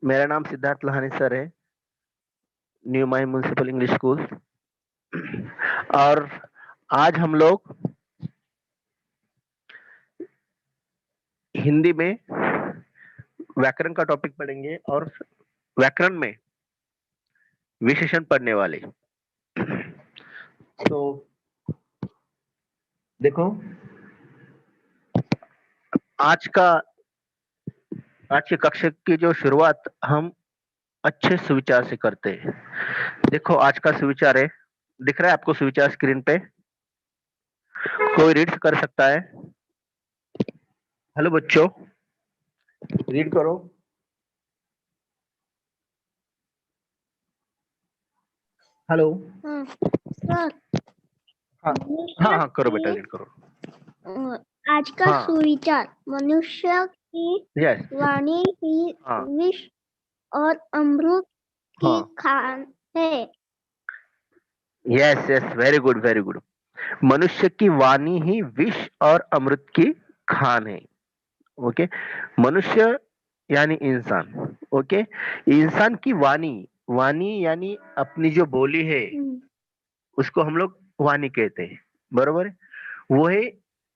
मेरा नाम सिद्धार्थ लोहानी सर है, knew my municipal English school. और आज हम लोग हिंदी में व्याकरण का टॉपिक पढ़ेंगे और व्याकरण में विशेषण पढ़ने वाले। तो देखो, आज की कक्षा की जो शुरुआत हम अच्छे सुविचार से करते हैं। देखो, आज का सुविचार है, दिख रहा है आपको सुविचार स्क्रीन पे? कोई रीड कर सकता है? हेलो बच्चों, रीड करो। हेलो। सर, हाँ हाँ हाँ, करो बेटा, रीड करो। आज का हाँ। सुविचार, मनुष्य की यस। वाणी ही हाँ विष और अमृत की हाँ, खान है। Yes yes, very good very good. मनुष्य की वाणी ही विष और अमृत की खान है। ओके, मनुष्य यानी इंसान। ओके, इंसान की वाणी, वाणी यानी अपनी जो बोली है उसको हम लोग वाणी कहते हैं, बरोबर है? वो है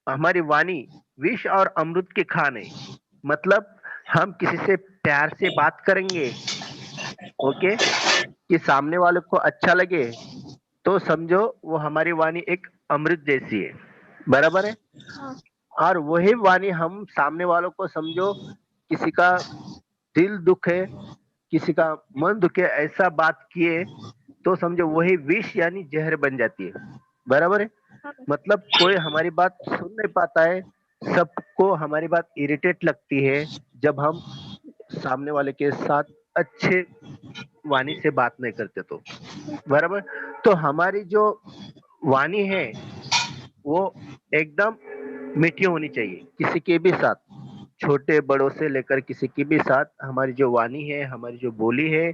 हमारी वाणी विष और अमृत की खान है। मतलब हम किसी से प्यार से बात करेंगे, ओके, कि सामने वाले को अच्छा लगे, तो समझो वो हमारी वाणी एक अमृत जैसी है, बराबर है? और वही वाणी हम सामने वालों को समझो किसी का दिल दुख है, किसी का मन दुखे, ऐसा बात किए तो समझो वही विष यानी जहर बन जाती है, बराबर है? मतलब कोई हमारी बात सुन नहीं पाता है, सबको हमारी बात इरिटेट लगती है जब हम सामने वाले के साथ अच्छे वाणी से बात नहीं करते तो, बराबर? तो हमारी जो वाणी है वो एकदम मीठी होनी चाहिए, किसी के भी साथ, छोटे बड़ों से लेकर किसी के भी साथ हमारी जो वाणी है, हमारी जो बोली है,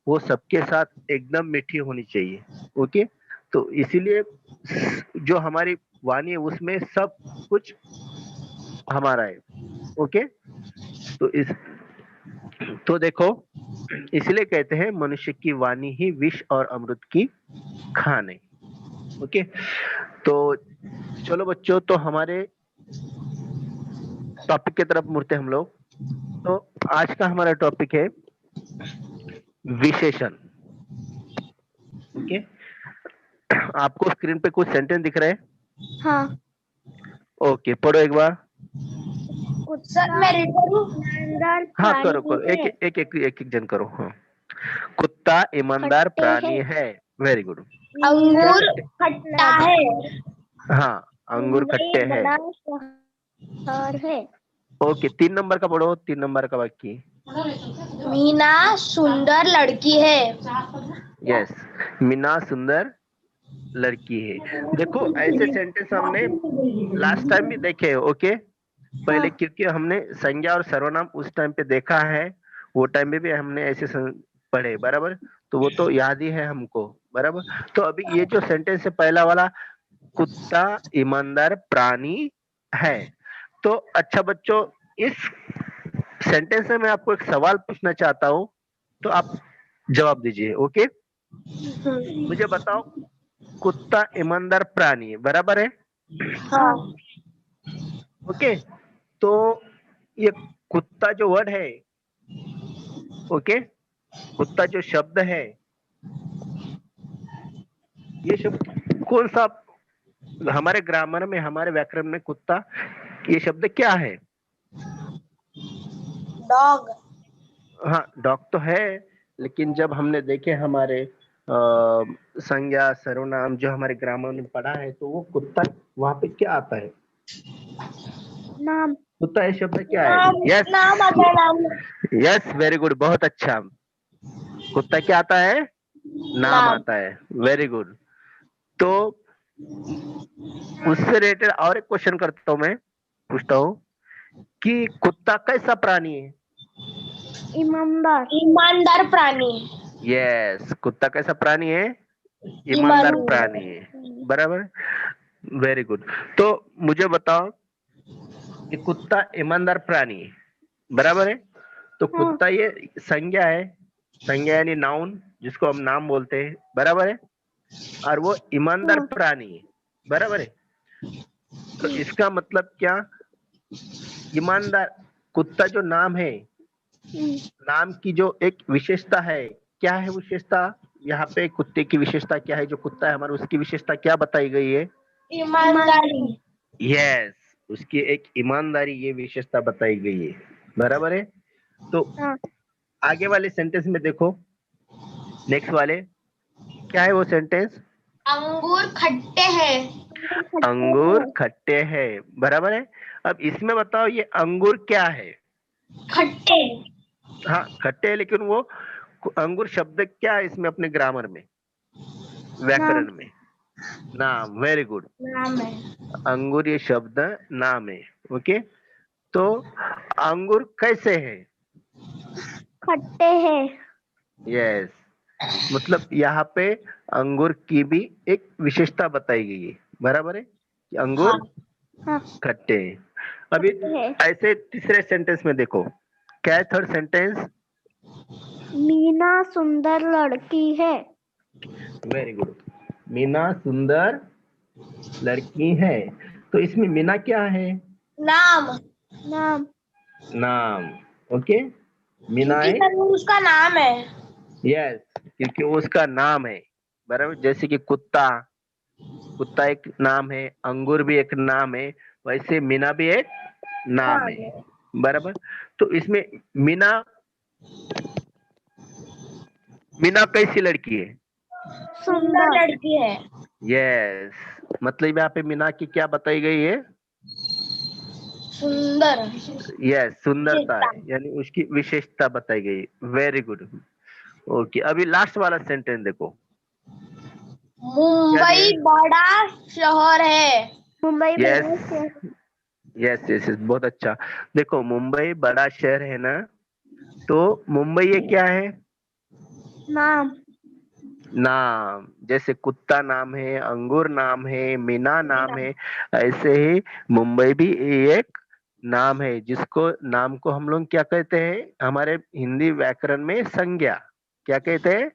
वो सबके साथ एकदम मीठी होनी चाहिए। ओके, तो इसीलिए जो हमारी वाणी है उसमें सब कुछ हमारा है। ओके, तो तो देखो, इसलिए कहते हैं मनुष्य की वाणी ही विष और अमृत की खान है। ओके, तो चलो बच्चों, तो हमारे टॉपिक की तरफ मुड़ते हम लोग। तो आज का हमारा टॉपिक है विशेषण। ओके, आपको स्क्रीन पे कुछ सेंटेंस दिख रहे हैं? हाँ। ओके, पढ़ो एक बार। सर, मैं रीड करूं? ईमानदार हाँ करो प्राणी करो, एक है, एक एक एक, एक जन करो। हाँ, कुत्ता ईमानदार खट्टे प्राणी है, है। Very good. अंगूर खट्टा है, हाँ, अंगूर मुंबई खट्टे है। बड़ा शहर है, ओके, 3 नंबर का पढ़ो, 3 नंबर का बाकी। मीना सुंदर लड़की है। यस, मीना सुंदर लड़की है। देखो, ऐसे सेंटेंस हमने लास्ट टाइम भी देखे। ओके, पहले क्योंकि हमने संज्ञा और सर्वनाम उस टाइम पे देखा है, वो टाइम में भी हमने ऐसे पढ़े, बराबर? तो वो तो याद ही है हमको, बराबर? तो अभी ये जो सेंटेंस है पहला वाला, कुत्ता ईमानदार प्राणी है। तो अच्छा बच्चों, इस सेंटेंस में मैं आपको एक सवाल पूछना चाहता हूँ, तो आप जवाब दीजिए। ओके, मुझे बताओ, कुत्ता ईमानदार प्राणी है, बराबर है? हाँ। ओके, तो ये कुत्ता जो वर्ड है, ओके, कुत्ता जो शब्द है, ये शब्द कौन सा? हमारे ग्रामर में, हमारे व्याकरण में कुत्ता, ये शब्द क्या है? डॉग। हाँ, डॉग तो है, लेकिन जब हमने देखे हमारे संज्ञा सर्वनाम जो हमारे ग्रामर में पढ़ा है, तो वो कुत्ता वहां पे क्या आता है? नाम। कुत्ता ये शब्द क्या है? नाम। यस नाम आता है, नाम। यस, वेरी गुड, बहुत अच्छा। कुत्ता क्या आता है? नाम नाम। आता है। Very good. तो उससे रिलेटेड और एक क्वेश्चन करता हूं, मैं पूछता हूँ कि कुत्ता कैसा प्राणी है? ईमानदार। ईमानदार प्राणी। यस, कुत्ता कैसा प्राणी है? ईमानदार ईमानदार। प्राणी है, बराबर। Very good. तो मुझे बताओ कि कुत्ता ईमानदार प्राणी है, बराबर है? तो कुत्ता ये संज्ञा है, संज्ञा यानी नाउन, जिसको हम नाम बोलते हैं, बराबर है। और वो ईमानदार प्राणी है, बराबर है। तो इसका मतलब क्या, ईमानदार कुत्ता जो नाम है, नाम की जो एक विशेषता है, क्या है विशेषता, यहाँ पे कुत्ते की विशेषता क्या है, जो कुत्ता है हमारा उसकी विशेषता क्या बताई गई है? ईमानदारी। यस, उसकी एक ईमानदारी ये विशेषता बताई गई है, बराबर है। तो आगे वाले सेंटेंस में देखो, नेक्स्ट वाले क्या है वो सेंटेंस? अंगूर खट्टे हैं। अंगूर खट्टे हैं, बराबर है। अब इसमें बताओ ये अंगूर क्या है? खट्टे। हाँ खट्टे है, लेकिन वो अंगूर शब्द क्या है इसमें अपने ग्रामर में, व्याकरण में? नाम, वेरी गुड। नाम है। अंगूर ये शब्द नाम है, ओके। तो अंगूर कैसे है? खट्टे हैं। यस, मतलब यहाँ पे अंगूर की भी एक विशेषता बताई गई है, बराबर है कि अंगूर खट्टे हैं। अभी ऐसे तीसरे सेंटेंस में देखो, क्या है थर्ड सेंटेंस? मीना सुंदर लड़की है। वेरी गुड, मीना सुंदर लड़की है। तो इसमें मीना क्या है? नाम। नाम। नाम, ओके। मीना क्योंकि है, सर वो उसका नाम है। यस, क्योंकि वो उसका नाम है, बराबर। जैसे कि कुत्ता, कुत्ता एक नाम है, अंगूर भी एक नाम है, वैसे मीना भी एक नाम है, बराबर। तो इसमें मीना, मीना कैसी लड़की है? सुंदर लड़की है। यस, मतलब यहाँ पे मीना की क्या बताई गई है? सुंदर। यस, सुंदरता है, यानी उसकी विशेषता बताई गई। Very good, okay. अभी लास्ट वाला सेंटेंस देखो, मुंबई बड़ा शहर है। मुंबई यस यस यस, बहुत अच्छा। देखो मुंबई बड़ा शहर है ना, तो मुंबई ये क्या है? नाम। नाम, जैसे कुत्ता नाम है, अंगूर नाम है, मीना नाम है, ऐसे ही मुंबई भी एक नाम है, जिसको नाम को हम लोग क्या कहते हैं हमारे हिंदी व्याकरण में? संज्ञा। क्या कहते हैं?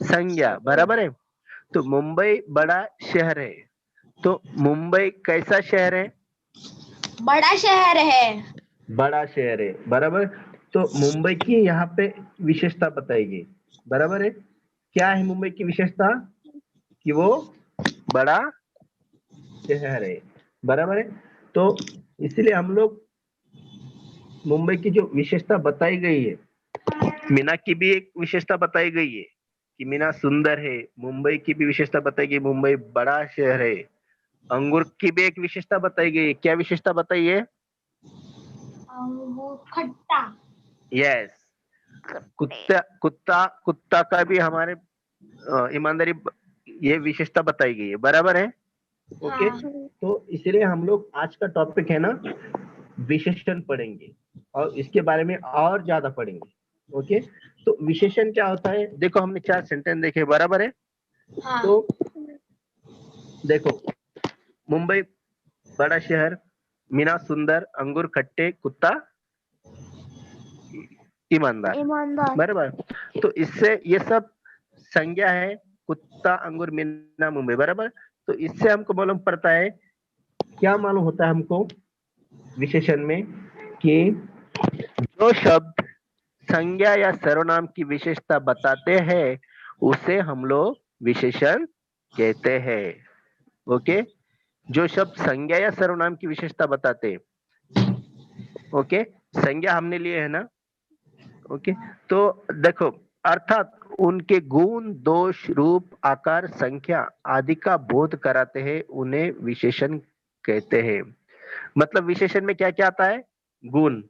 संज्ञा, बराबर है। तो मुंबई बड़ा शहर है, तो मुंबई कैसा शहर है? बड़ा शहर है। बड़ा शहर है, बराबर। तो मुंबई की यहाँ पे विशेषता बताई गई, बराबर है। क्या है मुंबई की विशेषता? कि वो बड़ा शहर है, बराबर है। तो इसलिए हम लोग मुंबई की जो विशेषता बताई गई है, मीना की भी एक विशेषता बताई गई है कि मीना सुंदर है, मुंबई की भी विशेषता बताई गई, मुंबई बड़ा शहर है। अंगूर की भी एक विशेषता बताई गई है, क्या विशेषता बताई है? अंगूर खट्टा। यस, कुत्ता कुत्ता कुत्ता का भी हमारे ईमानदारी ये विशेषता बताई गई है, बराबर है, ओके। तो इसलिए हम लोग आज का टॉपिक है ना, विशेषण पढ़ेंगे और इसके बारे में और ज्यादा पढ़ेंगे, ओके। तो विशेषण क्या होता है, देखो हमने 4 सेंटेंस देखे, बराबर है। तो देखो, मुंबई बड़ा शहर, मीना सुंदर, अंगूर खट्टे, कुत्ता ईमानदार, बराबर। तो इससे ये सब संज्ञा है, कुत्ता अंगूर मीना मुंबई, बराबर। तो इससे हमको मालूम पड़ता है, क्या मालूम होता है हमको विशेषण में, कि जो शब्द संज्ञा या सर्वनाम की विशेषता बताते हैं उसे हम लोग विशेषण कहते हैं, ओके। जो शब्द संज्ञा या सर्वनाम की विशेषता बताते, ओके, संज्ञा हमने लिए है ना, ओके। तो देखो, अर्थात उनके गुण दोष रूप आकार संख्या आदि का बोध कराते हैं, उन्हें विशेषण कहते हैं। मतलब विशेषण में क्या क्या आता है? गुण,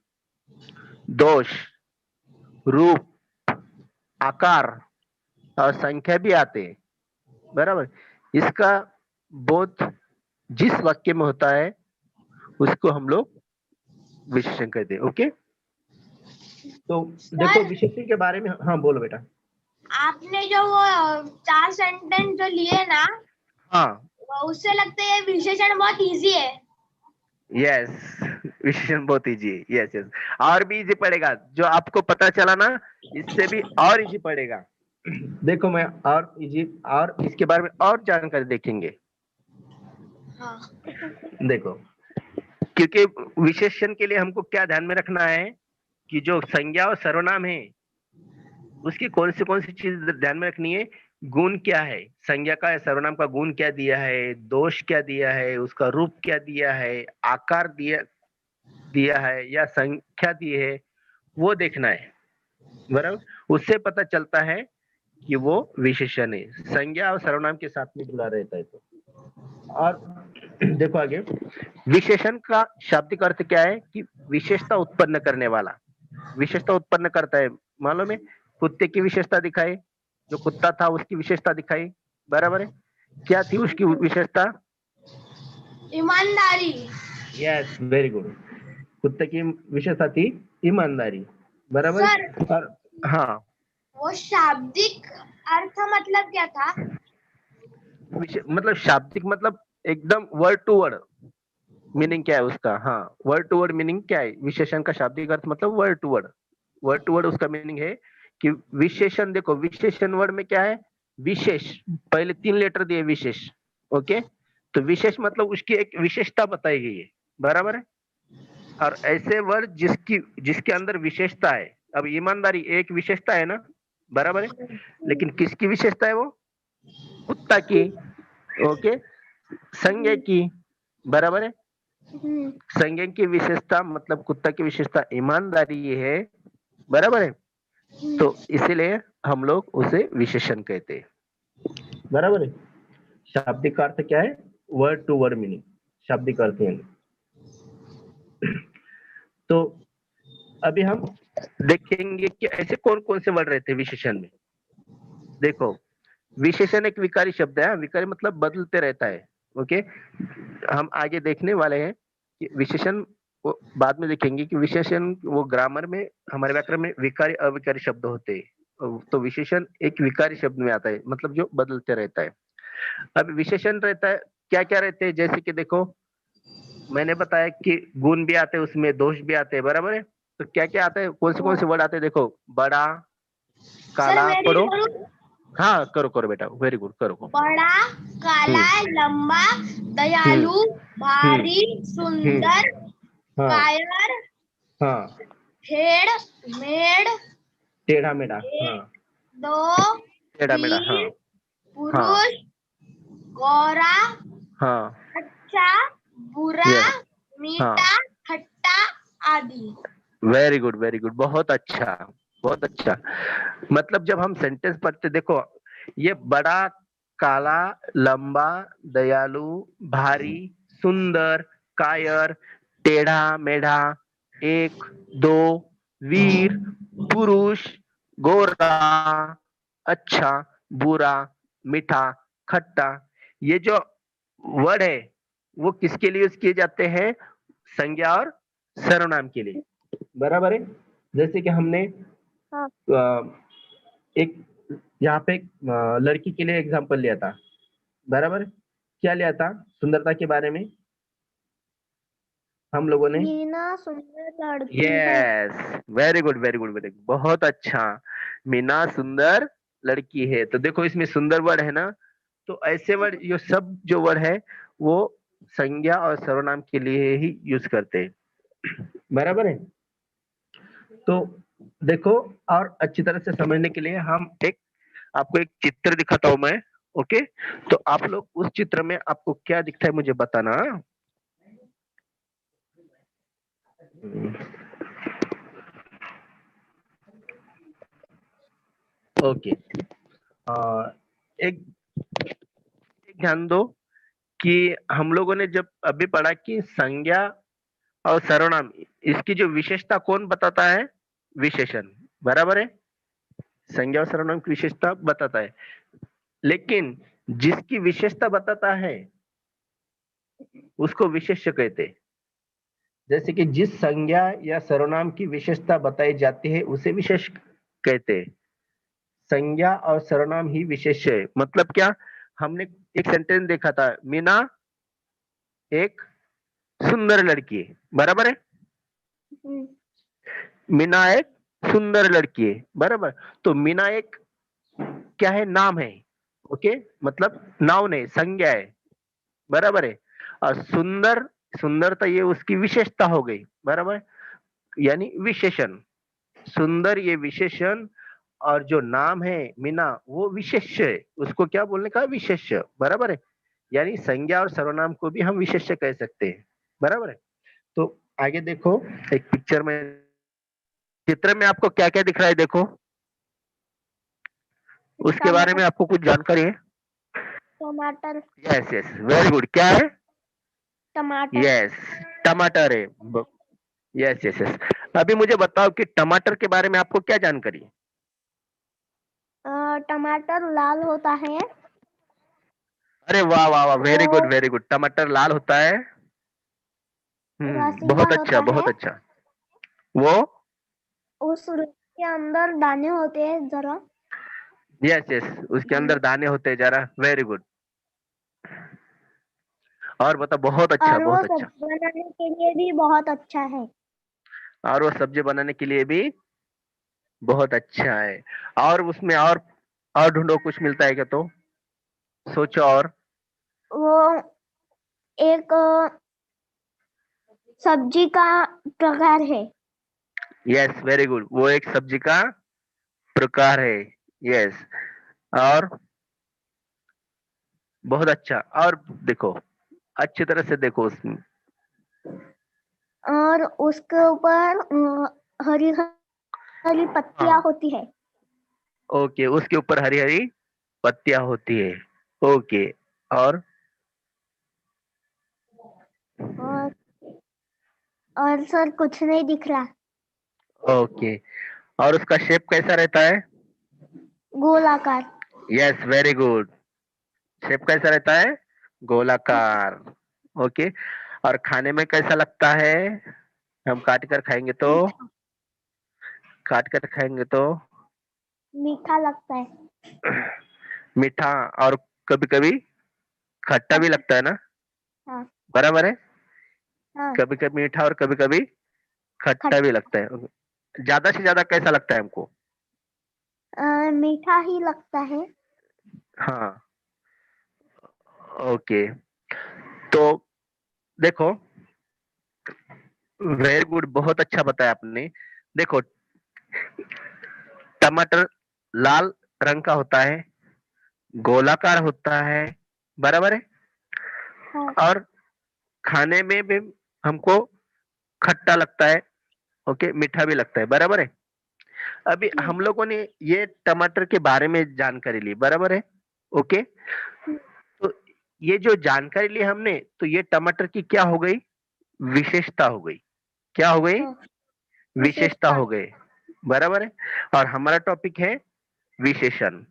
दोष, रूप, आकार और संख्या भी आते हैं, बराबर। इसका बोध जिस वाक्य में होता है उसको हम लोग विशेषण कहते हैं, ओके। तो देखो विशेषण के बारे में, हाँ बोलो बेटा। आपने जो वो 4 सेंटेंस जो लिए ना, हाँ, उससे लगता है ये विशेषण बहुत इजी है। यस, विशेषण बहुत इजी है। यस यस, और भी इजी पड़ेगा, जो आपको पता चला ना इससे भी और इजी पड़ेगा। देखो मैं और इजी और इसके बारे में और जानकारी देखेंगे। हाँ देखो, क्योंकि विशेषण के लिए हमको क्या ध्यान में रखना है कि जो संज्ञा और सर्वनाम है उसकी कौन सी चीज ध्यान में रखनी है। गुण क्या है, संज्ञा का या सर्वनाम का गुण क्या दिया है, दोष क्या दिया है, उसका रूप क्या दिया है, आकार दिया दिया है या संख्या दी है, वो देखना है। बराबर, उससे पता चलता है कि वो विशेषण है, संज्ञा और सर्वनाम के साथ में जुड़ा रहता है तो। और देखो आगे, विशेषण का शाब्दिक अर्थ क्या है कि विशेषता उत्पन्न करने वाला। विशेषता उत्पन्न करता है, मालूम है, कुत्ते की विशेषता दिखाई, जो कुत्ता था उसकी विशेषता दिखाई। बराबर है, क्या थी उसकी विशेषता? ईमानदारी। Yes, very good. कुत्ते की विशेषता थी ईमानदारी। बराबर सर है। और हाँ, वो शाब्दिक अर्थ मतलब क्या था? मतलब शाब्दिक मतलब एकदम वर्ड टू वर्ड मीनिंग क्या है उसका। हाँ, वर्ड टू वर्ड मीनिंग क्या है विशेषण का, शाब्दिक अर्थ मतलब word to word. Word to word उसका मीनिंग है कि विशेषण, देखो विशेषण वर्ड में क्या है, विशेष, पहले 3 लेटर दिए विशेष। ओके, तो विशेष मतलब उसकी एक विशेषता बताई गई है। बराबर है, और ऐसे वर्ड जिसकी जिसके अंदर विशेषता है। अब ईमानदारी एक विशेषता है ना, बराबर है, लेकिन किसकी विशेषता है वो? कुत्ता की। ओके, संज्ञा की। बराबर है, संज्ञा की विशेषता मतलब कुत्ता की विशेषता ईमानदारी है। बराबर है, तो इसीलिए हम लोग उसे विशेषण कहते हैं। बराबर है, शाब्दिक अर्थ क्या है? वर्ड टू वर्ड मीनिंग, शाब्दिक अर्थ है। तो अभी हम देखेंगे कि ऐसे कौन कौन से वर्ड रहते हैं विशेषण में। देखो, विशेषण एक विकारी शब्द है, विकारी मतलब बदलते रहता है। ओके, हम आगे देखने वाले हैं कि विशेषण को बाद में देखेंगे कि विशेषण वो ग्रामर में, हमारे व्याकरण में विकारी अविकारी शब्द होते हैं, तो विशेषण एक विकारी शब्द में आता है, मतलब जो बदलते रहता है। अब विशेषण रहता है, क्या क्या रहते हैं, जैसे कि देखो मैंने बताया कि गुण भी आते हैं उसमें, दोष भी आते हैं। बराबर है, तो क्या क्या आता है, कौन से वर्ड आते हैं? देखो, बड़ा, सर काला, मैं रीड पढ़ो। करूं? हाँ करो करो बेटा, वेरी गुड, करो। बड़ा, काला, हम्म लंबा, हम्म दयालु, हम्म भारी, हम्म सुंदर, हाँ कायर, हाँ, हेड़, मेढ़, टेढ़ा मेढ़ा, हाँ, एक, दो, टेढ़ा मेढ़ा, हाँ तीन, हाँ पुरुष, गौरा, हाँ, अच्छा, बुरा, यस, हाँ, मीठा, खट्टा आदि। वेरी गुड वेरी गुड, बहुत अच्छा बहुत अच्छा। मतलब जब हम सेंटेंस पढ़ते, देखो ये बड़ा, काला, लंबा, दयालु, भारी, सुंदर, कायर, टेढ़ा मेढ़ा, एक, दो, वीर, पुरुष, गोरा, अच्छा, बुरा, मीठा, खट्टा, ये जो वर्ड है वो किसके लिए यूज किए जाते हैं? संज्ञा और सर्वनाम के लिए। बराबर है, जैसे कि हमने हाँ। एक यहाँ पे एक लड़की के लिए एग्जांपल लिया था। बराबर, क्या लिया था सुंदरता के बारे में हम लोगों ने? मीना सुंदर लड़की है। Yes, very good very good very good, बहुत अच्छा। मीना सुंदर लड़की है, तो देखो इसमें सुंदर वर्ड है ना, तो ऐसे वर्ड, ये सब जो वर्ड है वो संज्ञा और सर्वनाम के लिए ही यूज करते हैं। बराबर है, तो देखो, और अच्छी तरह से समझने के लिए हम एक आपको एक चित्र दिखाता हूं मैं। ओके, तो आप लोग उस चित्र में आपको क्या दिखता है मुझे बताना। ओके, एक एक ध्यान दो कि हम लोगों ने जब अभी पढ़ा कि संज्ञा और सर्वनाम, इसकी जो विशेषता कौन बताता है? विशेषण। बराबर है, संज्ञा और सर्वनाम की विशेषता बताता है, लेकिन जिसकी विशेषता बताता है उसको विशेष्य कहते हैं। जैसे कि जिस संज्ञा या सर्वनाम की विशेषता बताई जाती है उसे विशेष कहते हैं। संज्ञा और सर्वनाम ही विशेष्य है, मतलब क्या? हमने एक सेंटेंस देखा था, मीना एक सुंदर लड़की है, बराबर है। हम्म, मीना एक सुंदर लड़की है, बराबर। तो मीना एक क्या है, नाम है। ओके, मतलब नाउन है, संज्ञा है, बराबर है। और सुंदर, सुंदरता ये उसकी विशेषता हो गई, बराबर, यानी विशेषण। सुंदर ये विशेषण, और जो नाम है मीना वो विशेष्य है, उसको क्या बोलने का, विशेष्य, बराबर है। यानी संज्ञा और सर्वनाम को भी हम विशेष्य कह सकते हैं, बराबर है। तो आगे देखो, एक पिक्चर में, चित्र में आपको क्या क्या दिख रहा है, देखो, उसके बारे में टमाटर आपको कुछ जानकारी है? टमाटर यस यस, वेरी गुड, क्या है? टमाटर यस, टमाटर है। Yes yes yes. अभी मुझे बताओ कि टमाटर के बारे में आपको क्या जानकारी है? टमाटर लाल होता है। अरे वाह वाह वाह, वेरी गुड वो वेरी गुड, टमाटर लाल होता है। रसीला बहुत अच्छा होता है। बहुत अच्छा। वो, उस के अंदर दाने होते हैं जरा। यस यस, उसके दाने अंदर दाने होते हैं जरा, वेरी गुड। और बता, बहुत अच्छा और वो बहुत अच्छा। सब्जी बनाने के लिए भी बहुत अच्छा है। और वो सब्जी बनाने के लिए भी बहुत अच्छा है। और उसमें और ढूंढो, कुछ मिलता है क्या, तो सोचो और। वो एक सब्जी का प्रकार है। यस, वेरी गुड, वो एक सब्जी का प्रकार है। यस, और बहुत अच्छा। और देखो, अच्छी तरह से देखो उसमें। और उसके ऊपर हरी हरी पत्तियां हाँ, होती है। ओके, उसके ऊपर हरी हरी पत्तियां होती है। ओके, और और और सर कुछ नहीं दिख रहा। ओके, और उसका शेप कैसा रहता है? गोलाकार। यस, वेरी गुड, शेप कैसा रहता है? गोलाकार। ओके, और खाने में कैसा लगता है? हम काट कर खाएंगे तो, मीठा काट कर खाएंगे तो मीठा लगता है। मीठा, और कभी कभी खट्टा भी खट्टा। लगता है ना, हाँ बराबर है। हाँ। कभी कभी मीठा और कभी कभी खट्टा भी खट्टा। लगता है। ज्यादा से ज्यादा कैसा लगता है हमको? मीठा ही लगता है। हाँ, ओके। तो देखो, वेरी गुड, बहुत अच्छा बताया आपने। देखो, टमाटर लाल रंग का होता है, गोलाकार होता है, बराबर है। हाँ और खाने में भी हमको खट्टा लगता है, ओके, मीठा भी लगता है, बराबर है। अभी हम्म, हम लोगों ने ये टमाटर के बारे में जानकारी ली, बराबर है। ओके, हम्म, तो ये जो जानकारी ली हमने, तो ये टमाटर की क्या हो गई, विशेषता हो गई। क्या हो गई? हाँ, विशेषता विशेषता। हो गई, बराबर है। और हमारा टॉपिक है विशेषण,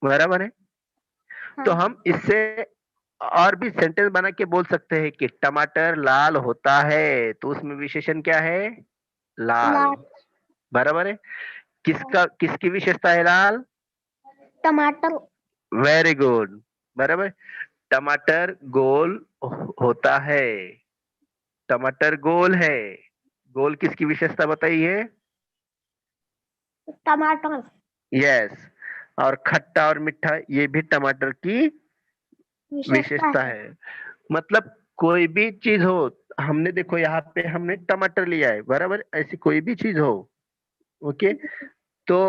बराबर है। तो हाँ हम इससे और भी सेंटेंस बना के बोल सकते हैं कि टमाटर लाल होता है, तो उसमें विशेषण क्या है? लाल, लाल। बराबर है। किसका, किसकी विशेषता है लाल? टमाटर। वेरी गुड, बराबर। टमाटर गोल होता है, टमाटर गोल है। गोल किसकी विशेषता बताइए? टमाटर यस, और खट्टा और मीठा ये भी टमाटर की विशेषता विशेषता है। है। मतलब कोई भी चीज हो, हमने देखो यहाँ पे हमने टमाटर लिया है, बराबर, ऐसी कोई भी चीज हो, ओके, तो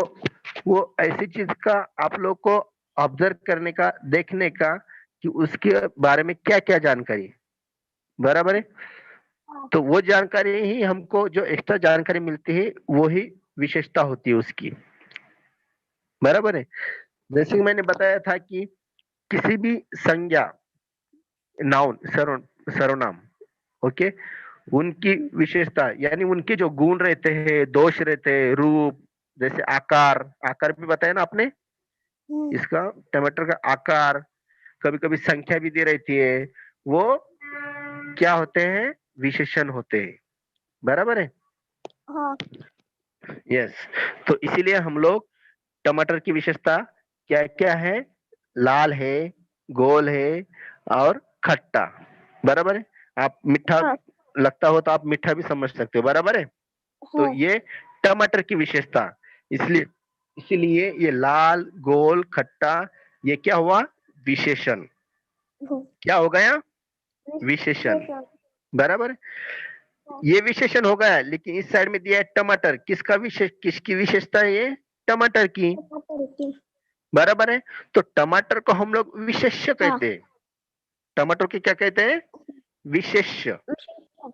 वो ऐसी चीज का आप लोग को ऑब्जर्व करने का, देखने का, कि उसके बारे में क्या क्या जानकारी है, बराबर है। हाँ, तो वो जानकारी ही हमको, जो एक्स्ट्रा जानकारी मिलती है, वो ही विशेषता होती है उसकी, बराबर है। जैसे कि मैंने बताया था कि किसी भी संज्ञा, नाउन, सर्वनाम, ओके, उनकी विशेषता यानी उनके जो गुण रहते हैं, दोष रहते हैं, रूप, जैसे आकार, आकार भी बताया ना आपने, हम्म, इसका टमाटर का आकार, कभी कभी संख्या भी दी रहती है, वो क्या होते हैं, विशेषण होते हैं, बराबर है। हाँ यस, तो इसीलिए हम लोग टमाटर की विशेषता क्या क्या है, लाल है, गोल है, और खट्टा, बराबर है। आप मीठा हाँ लगता हो तो आप मीठा भी समझ सकते हो, बराबर है। तो हाँ ये टमाटर की विशेषता, इसलिए इसीलिए ये लाल गोल खट्टा, ये क्या हुआ, विशेषण। हाँ, क्या हो गया, विशेषण, विशेषण। बराबर है। ये विशेषण हो गया, लेकिन इस साइड में दिया है टमाटर, किसका विशेष, किसकी विशेषता है ये, टमाटर की, टमाटर की। बराबर है। तो टमाटर को हम लोग विशेष्य हाँ कहते हैं, टमाटर की क्या कहते हैं, विशेष्य, विशेषण।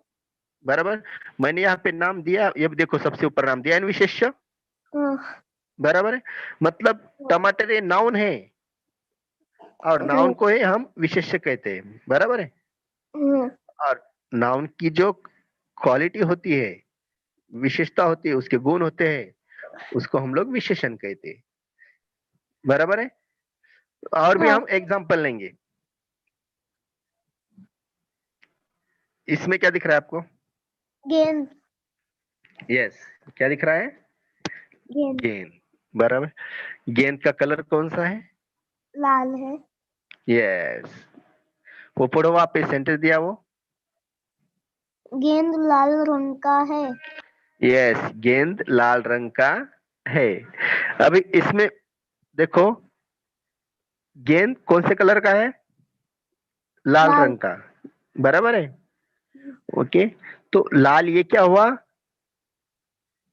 बराबर। मैंने यहाँ पे नाम दिया, ये देखो सबसे ऊपर नाम दिया है विशेष्य, हाँ बराबर है। मतलब टमाटर ये नाउन है, और नाउन को ही हम विशेष्य कहते हैं, बराबर है। हाँ और नाउन की जो क्वालिटी होती है, विशेषता होती है, उसके गुण होते हैं, उसको हम लोग विशेषण कहते हैं, बराबर है। और भी हाँ, हम एग्जांपल लेंगे। इसमें क्या दिख रहा है आपको, गेंद। यस, क्या दिख रहा है, गेंद गेंद, बराबर। गेंद का कलर कौन सा है, लाल है। यस। वो पढ़ो, वहां पे सेंटेंस दिया वो, गेंद लाल रंग का है। यस, गेंद लाल रंग का है। अभी इसमें देखो, गेंद कौन से कलर का है, लाल लाल। रंग का, बराबर है। ओके, तो लाल ये क्या हुआ,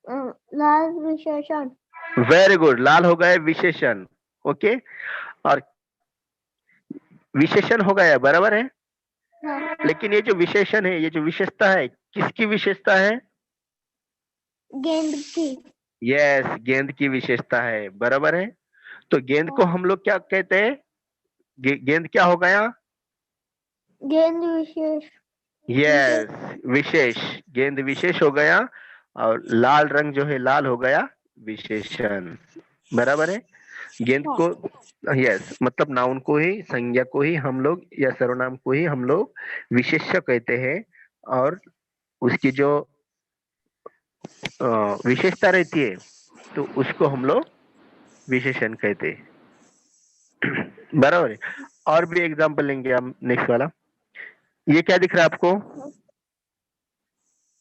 लाल विशेषण। वेरी गुड, लाल हो गए विशेषण। ओके, और विशेषण हो गया, बराबर है। हाँ लेकिन ये जो विशेषण है, ये जो विशेषता है, किसकी विशेषता है, गेंद की। यस, गेंद की विशेषता है, बराबर है। तो गेंद को हाँ, हम लोग क्या कहते हैं, गेंद क्या हो गया, गेंद विशेष। विशेष। यस, विशेष, गेंद विशेष हो गया। और लाल रंग जो है, लाल हो गया विशेषण, बराबर है। गेंद हाँ को, यस, मतलब नाउन को ही, संज्ञा को ही हम लोग, या सर्वनाम को ही हम लोग विशेष्य कहते हैं। और उसकी जो विशेषता रहती है, तो उसको हम लोग विशेषण कहते हैं, बराबर है। और भी एग्जांपल लेंगे हम, नेक्स्ट वाला। ये क्या दिख रहा है आपको,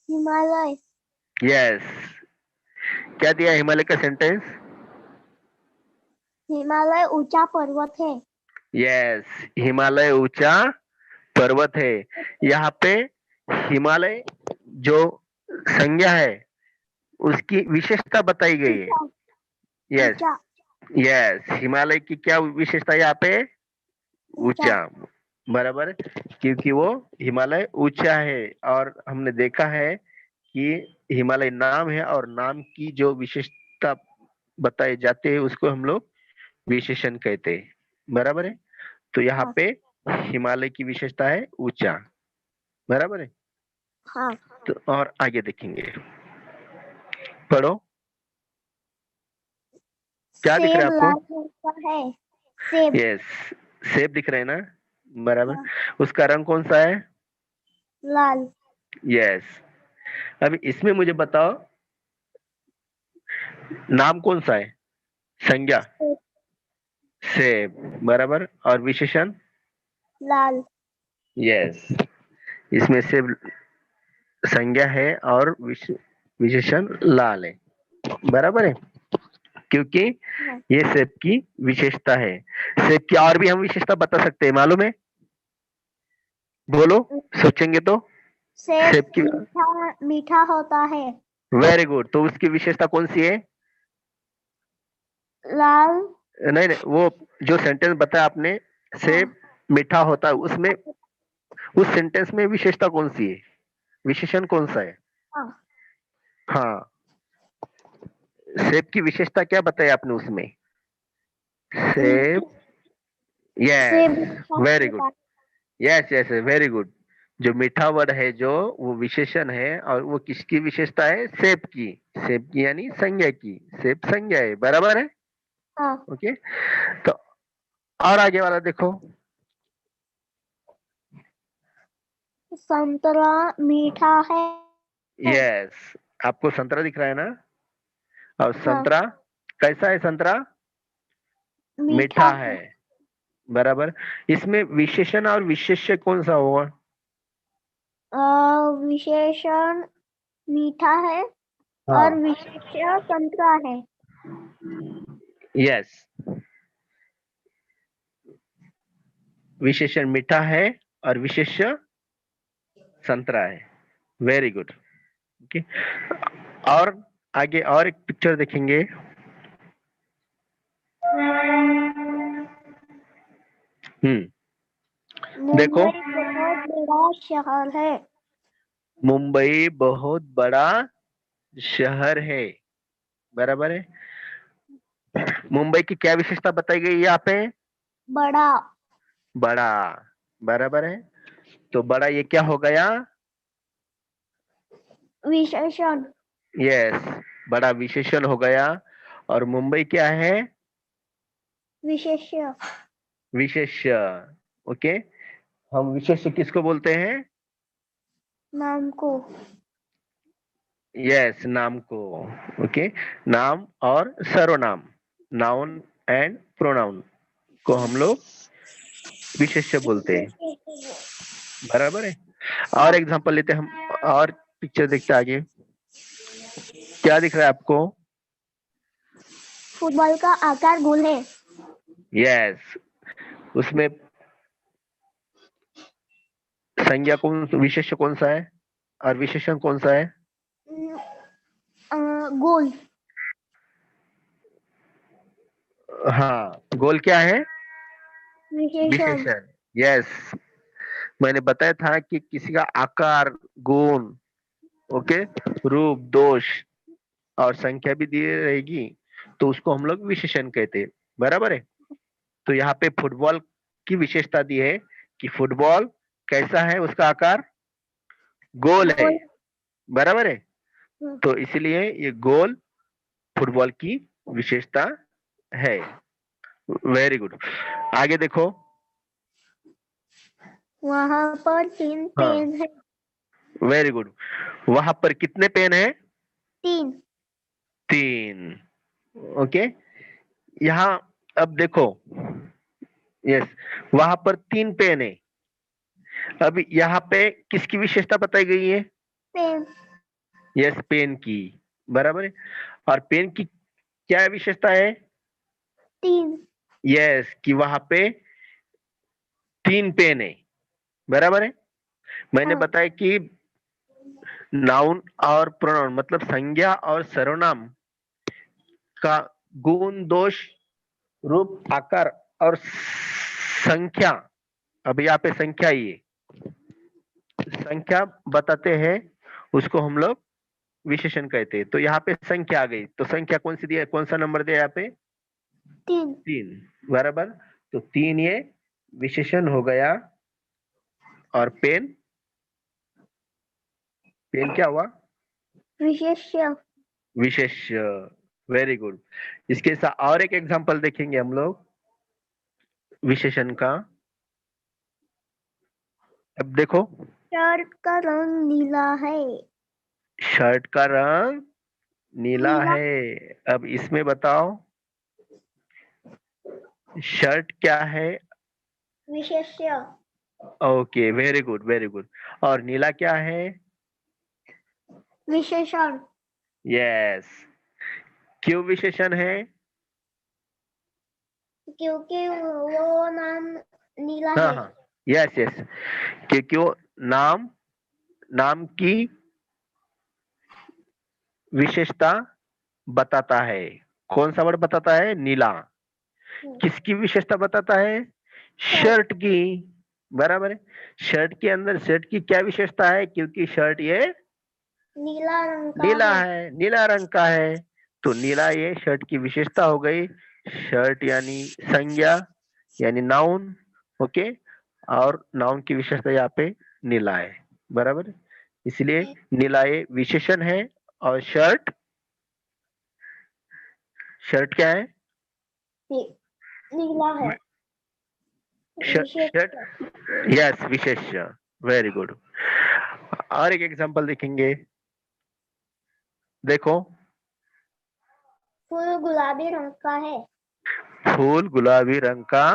हिमालय। यस, क्या दिया है हिमालय का सेंटेंस, हिमालय ऊंचा पर्वत है। यस, हिमालय ऊंचा पर्वत है। यहाँ पे हिमालय जो संज्ञा है, उसकी विशेषता बताई गई है, ऊंचा। यस, ऊंचा। यस, हिमालय की क्या विशेषता है यहाँ पे, ऊंचा। ऊंचा, बराबर है। क्योंकि वो हिमालय ऊंचा है, और हमने देखा है कि हिमालय नाम है, और नाम की जो विशेषता बताए जाते हैं, उसको हम लोग विशेषण कहते हैं, बराबर है। तो यहाँ हाँ पे हिमालय की विशेषता है ऊंचा, बराबर है। हाँ। तो और आगे देखेंगे, पढ़ो, क्या दिख रहा सेब है आपको, लाल रंग का है। सेब। यस, सेब दिख रहे हैं ना, बराबर। हाँ उसका रंग कौन सा है, लाल। यस। अभी इसमें मुझे बताओ, नाम कौन सा है, संज्ञा, सेब सेब, बराबर, और विशेषण, लाल। यस, इसमें सेब संज्ञा है, और विशेषण लाल है, बराबर है। क्योंकि हाँ। ये सेब की विशेषता है। सेब की और भी हम विशेषता बता सकते हैं, मालूम है, बोलो, सोचेंगे तो। सेब सेब की, मीठा मीठा होता है। वेरी गुड, तो उसकी विशेषता कौन सी है, लाल। नहीं नहीं, वो जो सेंटेंस बताया आपने, सेब हाँ मीठा होता है, उसमें, उस सेंटेंस में विशेषता कौन सी है, विशेषण कौन सा है, हाँ। हाँ, सेब की विशेषता क्या बताई आपने उसमें, सेब, मीठा। यस, सेब मीठा वेरी गुड, होता यस यस, वेरी गुड। जो मीठा वर्ड है, जो वो विशेषण है, और वो किसकी विशेषता है, सेब की, सेब की यानी संज्ञा की, सेब संज्ञा है, बराबर है। है। हाँ। ओके, तो और आगे वाला देखो, संतरा मीठा है। यस, आपको संतरा दिख रहा है ना, और हाँ संतरा कैसा है, संतरा मीठा मीठा है। है, बराबर। इसमें विशेषण और विशेष्य कौन सा होगा, विशेषण मीठा है और हाँ विशेष्य संतरा है। यस, विशेषण मीठा है और विशेष्य संतरा है। Very good. ओके, और आगे और एक पिक्चर देखेंगे। देखो, मुंबई बहुत बड़ा शहर है। मुंबई बहुत बड़ा शहर है, बराबर है। मुंबई की क्या विशेषता बताई गई है यहाँ पे? बड़ा बड़ा, बराबर है। तो बड़ा ये क्या हो गया? विशेषण। यस, बड़ा विशेषण हो गया। और मुंबई क्या है? विशेष्य। विशेष्य। ओके, हम विशेष्य किसको बोलते हैं? नाम को। यस, नाम को। ओके, नाम और सर्वनाम, नाउन एंड प्रोनाउन को हम लोग विशेष्य बोलते हैं, बराबर है। और एग्जांपल लेते हैं हम, और पिक्चर देखते हैं आगे। क्या दिख रहा है आपको? फुटबॉल का आकार गोल है। यस, उसमें संज्ञा कौन, विशेष्य कौन सा है और विशेषण कौन सा है? गोल। हाँ, गोल क्या है? विशेषण। विशेषण। यस, मैंने बताया था कि किसी का आकार, गुण, ओके, रूप, दोष और संख्या भी दी रहेगी तो उसको हम लोग विशेषण कहते हैं, बराबर है। तो यहाँ पे फुटबॉल की विशेषता दी है कि फुटबॉल कैसा है, उसका आकार गोल है, गोल। बराबर है। तो इसलिए ये गोल फुटबॉल की विशेषता है। Very good. आगे देखो। वहाँ पर 3 हाँ, पेन है। Very good. वहां पर कितने पेन है? 3। 3। ओके, यहाँ अब देखो। यस, वहां पर 3 पेन है। अब यहाँ पे किसकी विशेषता बताई गई है? पेन। यस, पेन की, बराबर है। और पेन की क्या विशेषता है? 3। यस, कि वहां पे 3 पेन है, बराबर है। मैंने हाँ। बताया कि नाउन और प्रोनाउन मतलब संज्ञा और सर्वनाम का गुण, दोष, रूप, आकार और संख्या, अब यहाँ पे संख्या ही है, संख्या बताते हैं, उसको हम लोग विशेषण कहते हैं। तो यहाँ पे संख्या आ गई, तो संख्या कौन सी दिया, कौन सा नंबर दिया यहाँ पे? 3। 3, बराबर। तो 3 ये विशेषण हो गया। और पेन, पेन क्या हुआ? विशेष्य। विशेष्य। Very good. इसके साथ और एक एग्जांपल देखेंगे हम लोग विशेषण का। अब देखो, शर्ट का रंग नीला है। शर्ट का रंग नीला नीला। है। अब इसमें बताओ, शर्ट क्या है? विशेष्य। Okay, very good, very good. और नीला क्या है? विशेषण। यस, क्यों विशेषण है? क्योंकि वो नाम नीला हाँ है। हाँ, यस यस, क्योंकि वो नाम, नाम की विशेषता बताता है। कौन सा वर्ड बताता है? नीला। किसकी विशेषता बताता है? शर्ट। शर्ट की, बराबर है। शर्ट के अंदर शर्ट की क्या विशेषता है? क्योंकि शर्ट ये नीला रंग का नीला है। है, नीला रंग का है, तो नीला ये शर्ट की विशेषता हो गई। शर्ट यानी संज्ञा, यानी नाउन, ओके। और नाउन की विशेषता यहाँ पे नीला है, बराबर है। इसलिए नीला ये विशेषण है। और शर्ट, शर्ट क्या है? नीला है। शर्ट, विशेष्य। यस, विशेष्य। Very good. और एक एग्जांपल देखेंगे। देखो, फूल गुलाबी रंग का है। फूल गुलाबी रंग का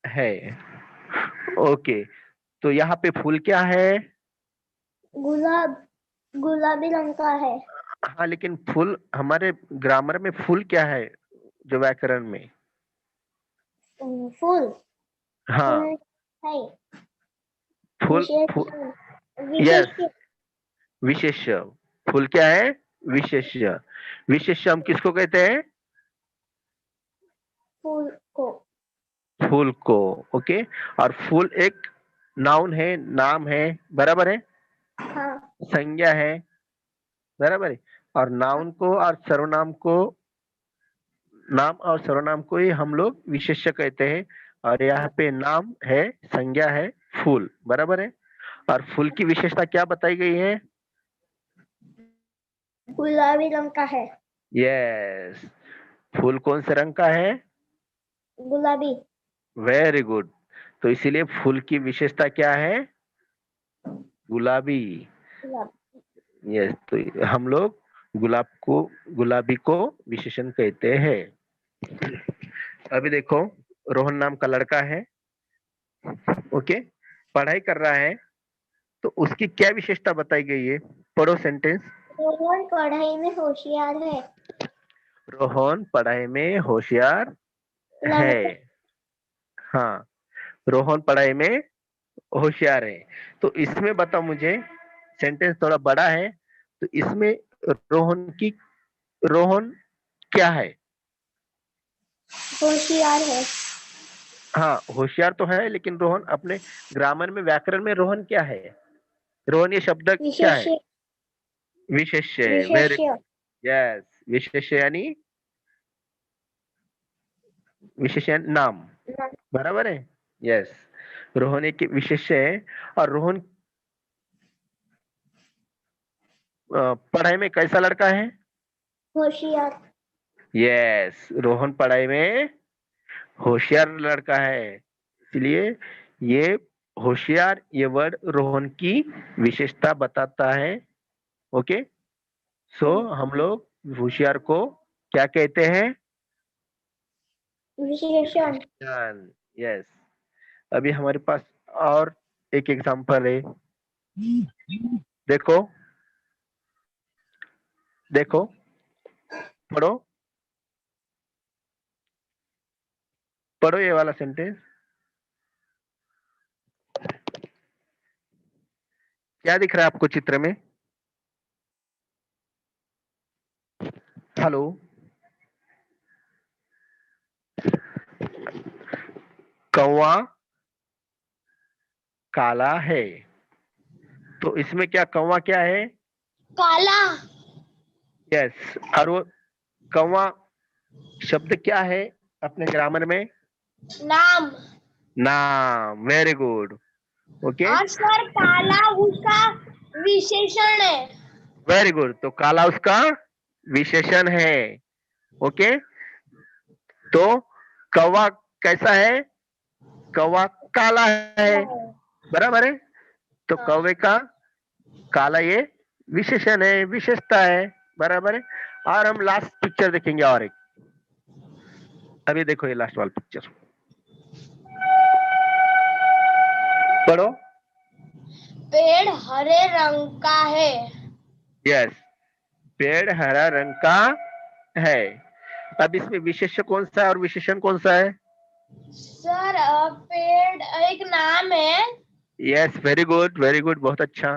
है। ओके, तो यहाँ पे फूल क्या है? गुलाब गुलाबी रंग का है। हाँ, लेकिन फूल हमारे ग्रामर में फूल क्या है जो व्याकरण में? फूल हाँ, फूल है। फूल विशेष फूल यस, विशेष विशेष्य। फूल क्या है? विशेष्य। विशेष्य हम किसको कहते हैं? फूल को। फूल को। ओके। और फूल एक नाउन है, नाम है, बराबर है, हाँ संज्ञा है, बराबर है। और नाउन को और सर्वनाम को, नाम और सर्वनाम को ही हम लोग विशेष्य कहते हैं। और यहाँ पे नाम है, संज्ञा है, फूल, बराबर है। और फूल की विशेषता क्या बताई गई है? गुलाबी रंग का है। यस। फूल कौन से रंग का है? गुलाबी। Very good. तो इसीलिए फूल की विशेषता क्या है? गुलाबी। गुलाब। यस, तो हम लोग गुलाबी को विशेषण कहते हैं। अभी देखो, रोहन नाम का लड़का है, ओके, पढ़ाई कर रहा है, तो उसकी क्या विशेषता बताई गई है? पढ़ो सेंटेंस। रोहन पढ़ाई में होशियार है। रोहन पढ़ाई में होशियार है। लड़का हाँ, रोहन पढ़ाई में होशियार है। तो इसमें बताओ मुझे, सेंटेंस थोड़ा बड़ा है, तो इसमें रोहन क्या है? होशियार है। हाँ, होशियार तो है, लेकिन रोहन अपने ग्रामर में, व्याकरण में रोहन क्या है? रोहन ये शब्द क्या विशेष है? विशेष्य। वेरी, विशेष यस, विशेष्य यानी विशेषण नाम, बराबर है। यस, रोहन एक विशेष्य है। और रोहन पढ़ाई में कैसा लड़का है? होशियार। यस, रोहन पढ़ाई में होशियार लड़का है। इसलिए ये होशियार, ये वर्ड रोहन की विशेषता बताता है। ओके। सो हम लोग होशियार को क्या कहते हैं? विशेषण। विशेषण। यस। अभी हमारे पास और एक एग्जांपल है। देखो, देखो, पढ़ो, पढ़ो ये वाला सेंटेंस। क्या दिख रहा है आपको चित्र में? हेलो। कौवा काला है। तो इसमें क्या, कौवा क्या है? काला। यस। और वो कौवा शब्द क्या है अपने ग्रामर में? नाम। नाम। Very good. ओके, और सर काला उसका विशेषण है। Very good. तो काला उसका विशेषण है। ओके। तो कौवा कैसा है? कौवा काला है, बराबर है। तो हाँ। कौवे का काला ये विशेषण है, विशेषता है, बराबर है। और हम लास्ट पिक्चर देखेंगे, और एक। अभी देखो ये लास्ट वाला पिक्चर, पढ़ो। पेड़ हरे रंग का है। यस, पेड़ हरा रंग का है। अब इसमें विशेष्य कौन सा है और विशेषण कौन सा है? सर पेड़ एक नाम है। Yes, very good, very good, बहुत अच्छा।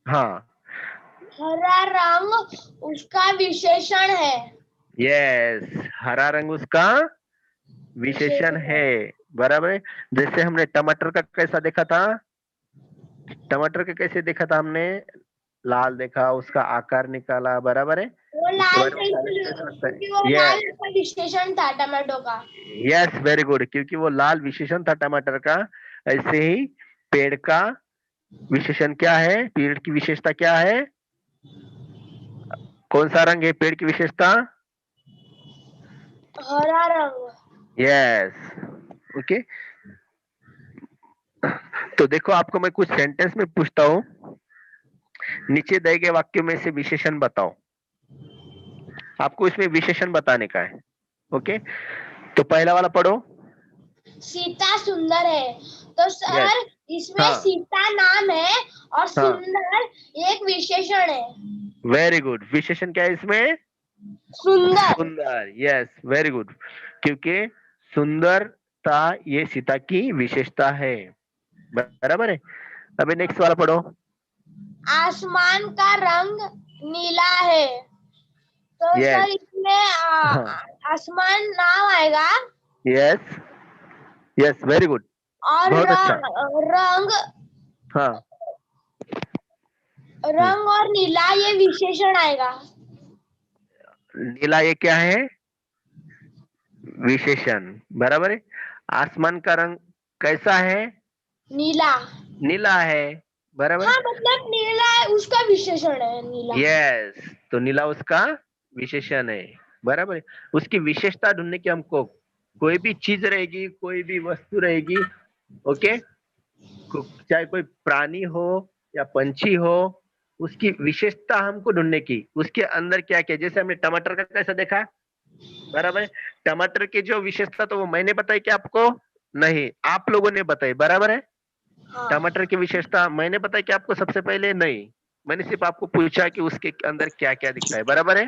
हाँ, हरा रंग उसका विशेषण है। यस, हरा रंग उसका विशेषण विशेषण है, बराबर है। जैसे हमने टमाटर का कैसा देखा था? टमाटर का कैसे देखा था हमने? लाल देखा, उसका आकार निकाला, बराबर है। वो उसके लाल बारे में था बताया कैसा लगता क्योंकि वो है? लाल यस, का विशेषण था टमाटो का। यस, वेरी गुड, क्योंकि वो लाल विशेषण था टमाटर का। ऐसे ही पेड़ का विशेषण क्या है? पेड़ की विशेषता क्या है? कौन सा रंग है पेड़ की विशेषता? हरा रंग। यस। ओके। तो देखो, आपको मैं कुछ सेंटेंस में पूछता हूँ, नीचे दिए गए वाक्यों में से विशेषण बताओ। आपको इसमें विशेषण बताने का है। ओके। तो पहला वाला पढ़ो। सीता सुंदर है। तो सर यस इसमें हाँ सीता नाम है और हाँ सुंदर एक विशेषण है। वेरी गुड विशेषण क्या है इसमें सुंदर। सुंदर यस वेरी गुड क्योंकि सुंदरता ये सीता की विशेषता है बराबर है अभी नेक्स्ट वाला पढ़ो आसमान का रंग नीला है। तो यस सर इसमें हाँ आसमान नाम आएगा यस यस वेरी गुड और बहुत अच्छा रंग हाँ रंग और नीला ये विशेषण आएगा। नीला ये क्या है विशेषण बराबर है आसमान का रंग कैसा है नीला। नीला है बराबर हाँ मतलब नीला उसका विशेषण है नीला। यस तो नीला उसका विशेषण है बराबर है उसकी विशेषता ढूंढने की हमको कोई भी चीज रहेगी कोई भी वस्तु रहेगी ओके चाहे कोई प्राणी हो या पंछी हो उसकी विशेषता हमको ढूंढने की उसके अंदर क्या क्या जैसे हमने टमाटर का कैसा देखा बराबर है टमाटर की जो विशेषता तो वो मैंने बताई क्या आपको नहीं आप लोगों ने बताई बराबर है हाँ। टमाटर की विशेषता मैंने बताई कि आपको सबसे पहले नहीं मैंने सिर्फ आपको पूछा कि उसके अंदर क्या क्या दिखता है बराबर है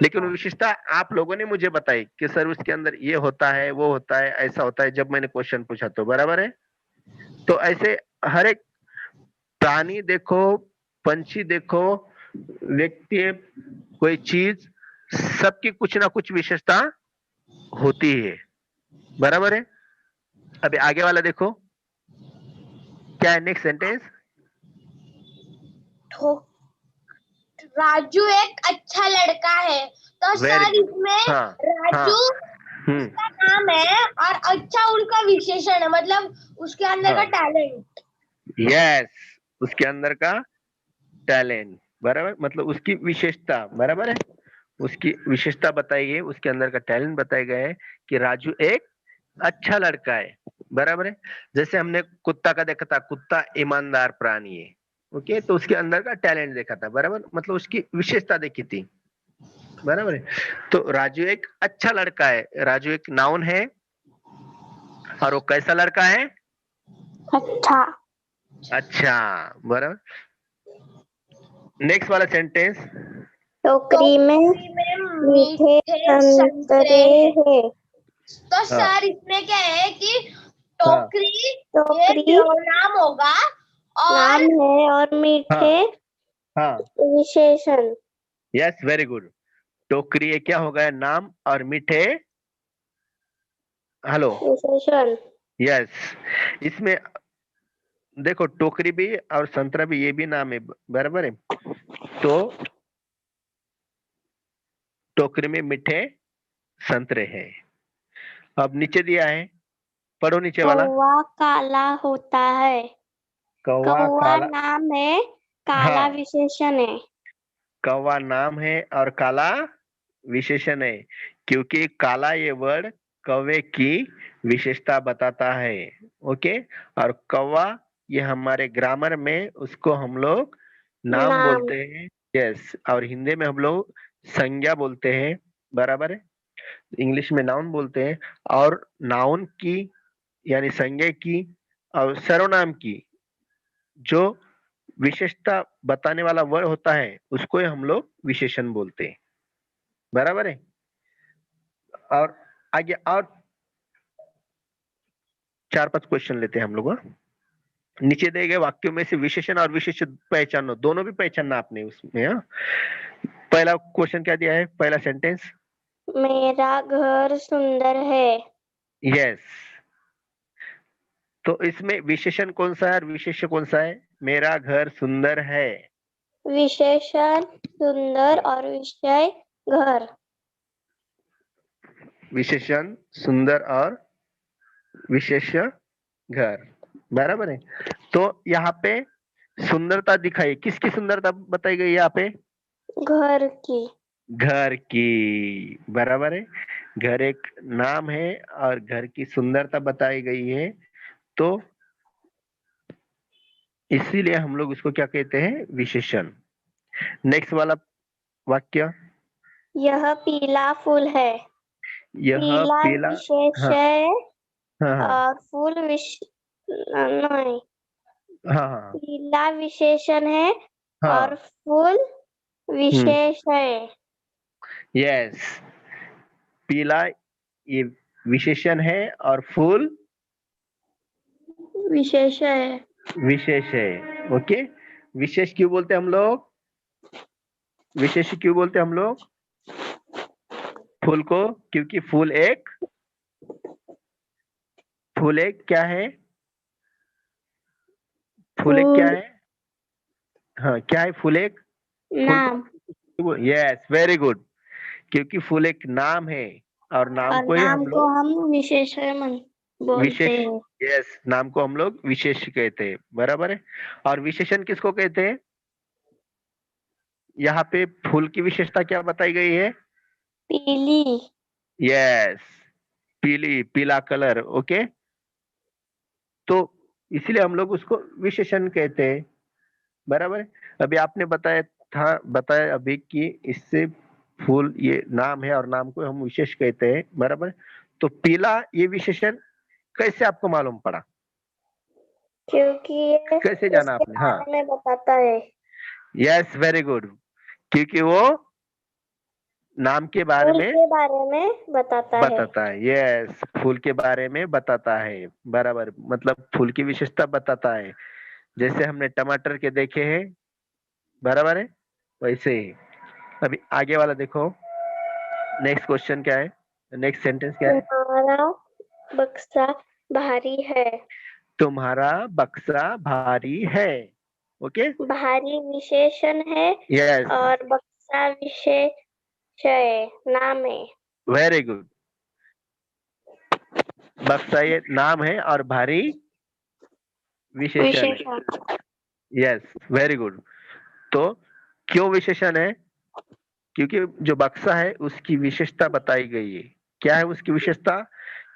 लेकिन वो विशेषता आप लोगों ने मुझे बताई कि सर उसके अंदर ये होता है वो होता है ऐसा होता है जब मैंने क्वेश्चन पूछा तो बराबर है तो ऐसे हर एक प्राणी देखो पंछी देखो व्यक्ति कोई चीज सबकी कुछ ना कुछ विशेषता होती है बराबर है अभी आगे वाला देखो क्या है नेक्स्ट सेंटेंस राजू एक अच्छा लड़का है। तो वेरी सर गुड इसमें हाँ हाँ राजू उसका नाम है और अच्छा उनका विशेषण है मतलब उसके अंदर का टैलेंट। यस उसके अंदर का टैलेंट बराबर मतलब उसकी विशेषता बराबर है उसकी विशेषता बताई गई उसके अंदर का टैलेंट बताया गया है कि राजू एक अच्छा लड़का है बराबर है जैसे हमने कुत्ता का देखा था कुत्ता ईमानदार प्राणी है ओके तो उसके अंदर का टैलेंट देखा था बराबर मतलब उसकी विशेषता देखी थी बराबर है तो राजू एक अच्छा लड़का है राजू एक नाउन है और वो कैसा लड़का है अच्छा। अच्छा बराबर नेक्स्ट वाला सेंटेंस टोकरी में मीठे संतरे हैं। तो हाँ सर इसमें क्या है कि हाँ टोकरी ये नाम होगा और नाम है और मीठे हाँ विशेषण। यस वेरी गुड टोकरी ये क्या हो गया नाम और मीठे हेलो विशेषण। यस इसमें देखो टोकरी भी और संतरा भी ये भी नाम है बराबर है तो टोकरी में मीठे संतरे हैं अब नीचे दिया है पढ़ो नीचे वाला कौवा काला होता है। कौवा कौवा काला नाम है काला हाँ विशेषण है। कौवा नाम है और काला विशेषण है क्योंकि काला ये वर्ड कौवे की विशेषता बताता है ओके और कौवा ये हमारे ग्रामर में उसको हम लोग नाम नाम। बोलते हैं यस और हिंदी में हम लोग संज्ञा बोलते हैं बराबर है इंग्लिश में नाउन बोलते हैं और नाउन की यानी संज्ञा की और सर्वनाम की जो विशेषता बताने वाला वर्ड होता है उसको हम लोग विशेषण बोलते हैं बराबर है और आगे और 4-5 क्वेश्चन लेते हैं हम लोग नीचे दिए गए वाक्यों में से विशेषण और विशेषण पहचानो दोनों भी पहचानना आपने उसमें पहला क्वेश्चन क्या दिया है पहला सेंटेंस मेरा घर सुंदर है। यस तो इसमें विशेषण कौन सा है और विशेष्य कौन सा है मेरा घर सुंदर है विशेषण सुंदर और विषय घर। विशेषण सुंदर और विशेष्य घर बराबर है तो यहाँ पे सुंदरता दिखाई किसकी सुंदरता बताई गई यहाँ पे घर की। घर की बराबर है घर एक नाम है और घर की सुंदरता बताई गई है तो इसीलिए हम लोग उसको क्या कहते हैं विशेषण नेक्स्ट वाला वाक्य यह पीला फूल है। यह पीला पीला हाँ विशेषण हाँ हाँ और फूल नहीं, हाँ हाँ पीला विशेषण है और हाँ फूल विशेष है। यस, पीला ये विशेषण है और फूल विशेष है। विशेष है। ओके, विशेष क्यों बोलते हैं हम लोग, विशेष क्यों बोलते हैं हम लोग फूल को? क्योंकि फूल एक क्या है, फूल एक क्या फूल है? हाँ क्या है फूल एक? फूल नाम को यस वेरी गुड, क्योंकि फूल एक नाम है और नाम और को ही नाम हम को लोग हम विशेषण बोलते विशेष, हैं। यस नाम को हम लोग विशेष कहते हैं, बराबर है। और विशेषण किसको कहते हैं? यहाँ पे फूल की विशेषता क्या बताई गई है? पीली यस, पीली, पीला कलर। ओके, तो इसलिए हम लोग उसको विशेषण कहते हैं, बराबर है। अभी आपने बताया अभी कि इससे फूल ये नाम है और नाम को हम विशेष कहते हैं, बराबर है। तो पीला ये विशेषण कैसे आपको मालूम पड़ा, क्योंकि ये कैसे जाना उसके आपने? हाँ बारे में बताता है। यस वेरी गुड, क्योंकि वो नाम के बारे फूल में के बारे में बताता है। बताता है। यस, फूल के बारे में बताता है, बराबर, मतलब फूल की विशेषता बताता है। जैसे हमने टमाटर के देखे हैं, बराबर है, वैसे ही। अभी आगे वाला देखो, नेक्स्ट क्वेश्चन क्या है, नेक्स्ट सेंटेंस क्या है? तुम्हारा बक्सा भारी है। तुम्हारा बक्सा भारी है। ओके, भारी विशेषण है यस और बक्सा विशेष है, नाम है। वेरी गुड, बक्सा ये नाम है और भारी विशेषण है। विशेषण यस वेरी गुड। तो क्यों विशेषण है? क्योंकि जो बक्सा है उसकी विशेषता बताई गई है। क्या है उसकी विशेषता?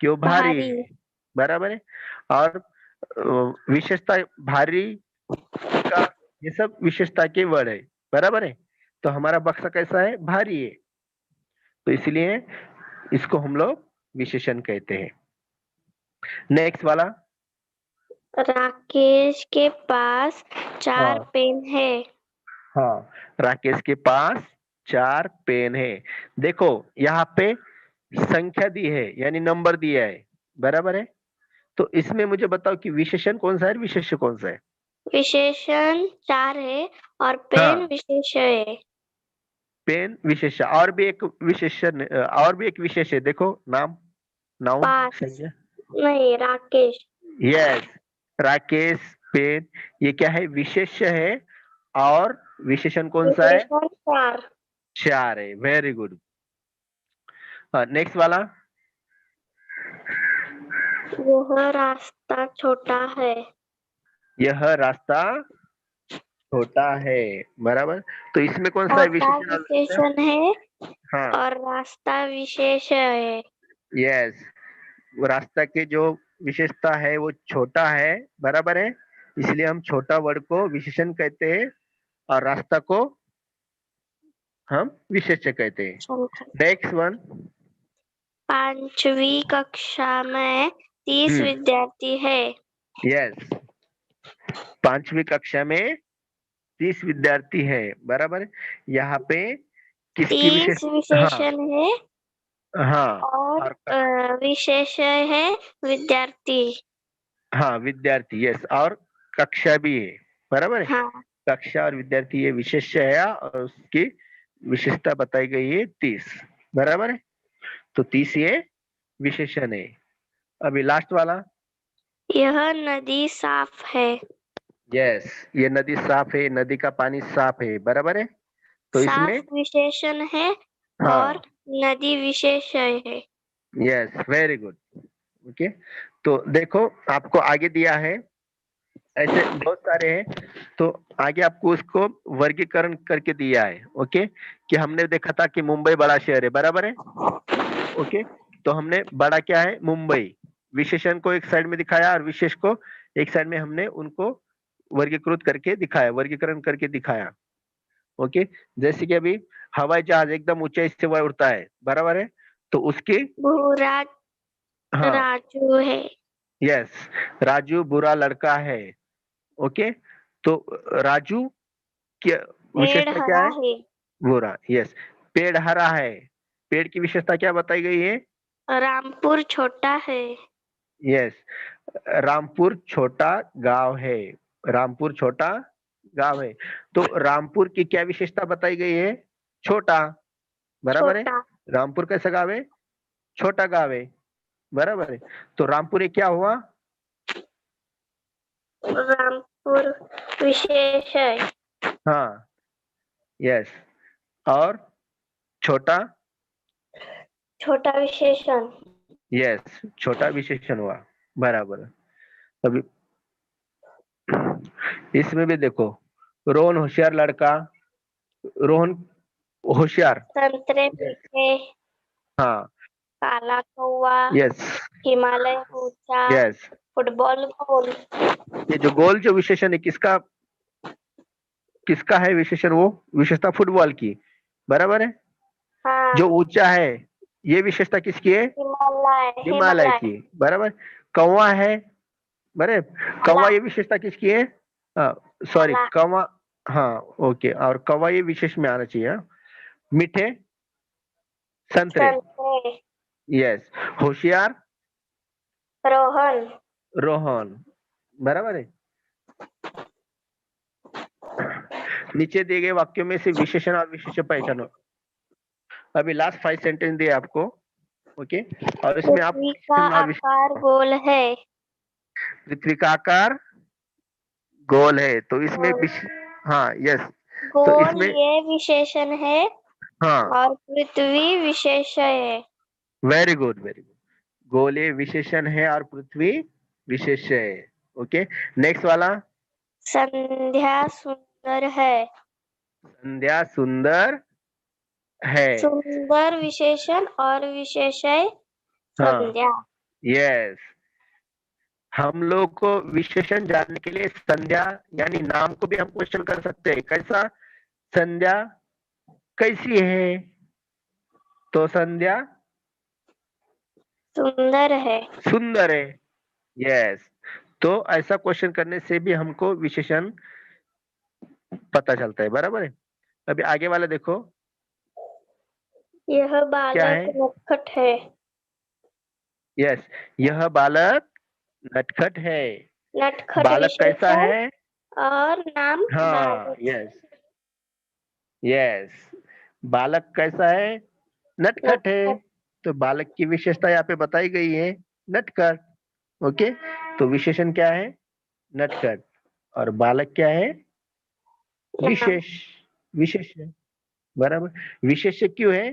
कि वो भारी भारी है, बराबर है। और विशेषता भारी का, ये सब विशेषता के वर्ड है, बराबर है। तो हमारा बक्सा कैसा है? भारी है, तो इसलिए इसको हम लोग विशेषण कहते हैं। नेक्स्ट वाला, राकेश के पास 4 हाँ पेन है। हाँ, राकेश के पास 4 पेन है। देखो यहाँ पे संख्या दी है, यानी नंबर दिया है, बराबर है। तो इसमें मुझे बताओ कि विशेषण कौन सा है, विशेष्य कौन सा है? विशेषण 4 है और पेन हाँ, विशेष है। पेन विशेष, और भी एक विशेषण, और भी एक विशेष है, देखो नाम, नाउन, पास संज्ञा। नहीं, राकेश यस, राकेश पेन, ये क्या है? विशेष्य है। और विशेषण कौन सा है? विशेषण 4। 4 है, वेरी गुड। नेक्स्ट वाला, यह रास्ता छोटा है। यह रास्ता छोटा है, बराबर। तो इसमें कौन सा छोटा विशेषण आ सकता है? विशेषण है हाँ और रास्ता विशेष है। यस, वो रास्ता के जो विशेषता है वो छोटा है, बराबर है। इसलिए हम छोटा वर्ड को विशेषण कहते हैं और रास्ता को हम विशेष्य कहते हैं। नेक्स्ट वन, 5वीं कक्षा में 30 विद्यार्थी है। यस, 5वीं कक्षा में 30 विद्यार्थी है, बराबर। यहाँ पे किसकी 30 विशेष? हाँ विशेषण है हाँ, और और विशेष है विद्यार्थी। हाँ विद्यार्थी, यस, और कक्षा भी है, बराबर है। हाँ, कक्षा और विद्यार्थी ये विशेष है और उसकी विशेषता बताई गई है 30, बराबर है। तो 30 ये विशेषण है। अभी लास्ट वाला, यह नदी साफ है। यस, ये नदी साफ है, नदी का पानी साफ है, बराबर है। तो इसमें साफ विशेषण है और हाँ नदी विशेष है। Yes very good. ओके, तो देखो आपको आगे दिया है, ऐसे बहुत सारे हैं। तो आगे आपको उसको वर्गीकरण करके दिया है। ओके, कि हमने देखा था कि मुंबई बड़ा शहर है, बराबर है। ओके, तो हमने बड़ा क्या है? मुंबई, विशेषण को एक साइड में दिखाया और विशेष को एक साइड में, हमने उनको वर्गीकृत करके दिखाया, वर्गीकरण करके दिखाया। ओके, जैसे कि अभी हवाई जहाज एकदम ऊंचाई से वह उड़ता है, बराबर है। तो उसकी भूरा हाँ राजू है। यस, राजू बुरा लड़का है। ओके, तो राजू क्या पेड़ विशेषता क्या हरा है? है। बुरा, यस। पेड़ हरा है, पेड़ की विशेषता क्या बताई गई है? रामपुर छोटा है। यस, रामपुर छोटा गांव है। रामपुर छोटा गांव है, तो रामपुर की क्या विशेषता बताई गई है? छोटा, बराबर है। छोटा। रामपुर कैसा गांव है? छोटा गांव है, बराबर है। तो रामपुर ये क्या हुआ? रामपुर विशेष है। हाँ, यस। और छोटा? छोटा विशेषण। यस, छोटा विशेषण हुआ, बराबर। अभी इसमें भी देखो, रोहन होशियार लड़का, रोहन होशियार। संतरे यस, मीठे। हाँ, काला कौवा। यस, हिमालय ऊंचा। यस। फुटबॉल गोल। ये जो गोल जो विशेषण है किसका, किसका है विशेषण? वो विशेषता फुटबॉल की, बराबर है। हाँ। जो ऊंचा है, ये विशेषता किसकी है? हिमालय हिमालय हिमालय। की, बराबर। कौवा है, बराबर। काला कौवा ये विशेषता किसकी है? सॉरी, काला। कौवा। हाँ, ओके, और कौवा ये विशेष में आना चाहिए, हाँ? मीठे संतरे, संतरे। यस। होशियार रोहन। रोहन, बराबर है। नीचे दिए गए वाक्यों में से विशेषण और विशेष्य पहचानो। अभी लास्ट 5 सेंटेंस दिए आपको, ओके, और इसमें आप पृथ्वी का विशेषण और आकार गोल है। पृथ्वी का आकार गोल है, तो इसमें गोल। हाँ, यस। तो गोल इसमें ये विशेषण है हाँ, और पृथ्वी विशेष है। Very good, very good. गोल ये विशेषण है और पृथ्वी विशेष्य है। ओके, नेक्स्ट वाला। संध्या सुंदर है। संध्या सुंदर है। सुंदर विशेषण और विशेषय हाँ, संध्या। यस। हम लोग को विशेषण जानने के लिए संध्या यानी नाम को भी हम क्वेश्चन कर सकते हैं। कैसा? संध्या कैसी है? तो संध्या सुंदर है। सुंदर है, यस। तो ऐसा क्वेश्चन करने से भी हमको विशेषण पता चलता है, बराबर है। अभी आगे वाला देखो, यह क्या बालक है? नटखट है। यस, यह बालक नटखट है। नटखट बालक कैसा विशेषण है? और नाम हाँ, बालक। Yes, yes. बालक कैसा है? नटखट है। नटखट। तो बालक की विशेषता यहाँ पे बताई गई है, नटखट। ओके, तो विशेषण क्या है? नटखट। और बालक क्या है? नाम। विशेष, विशेष है, बराबर। विशेष क्यों है?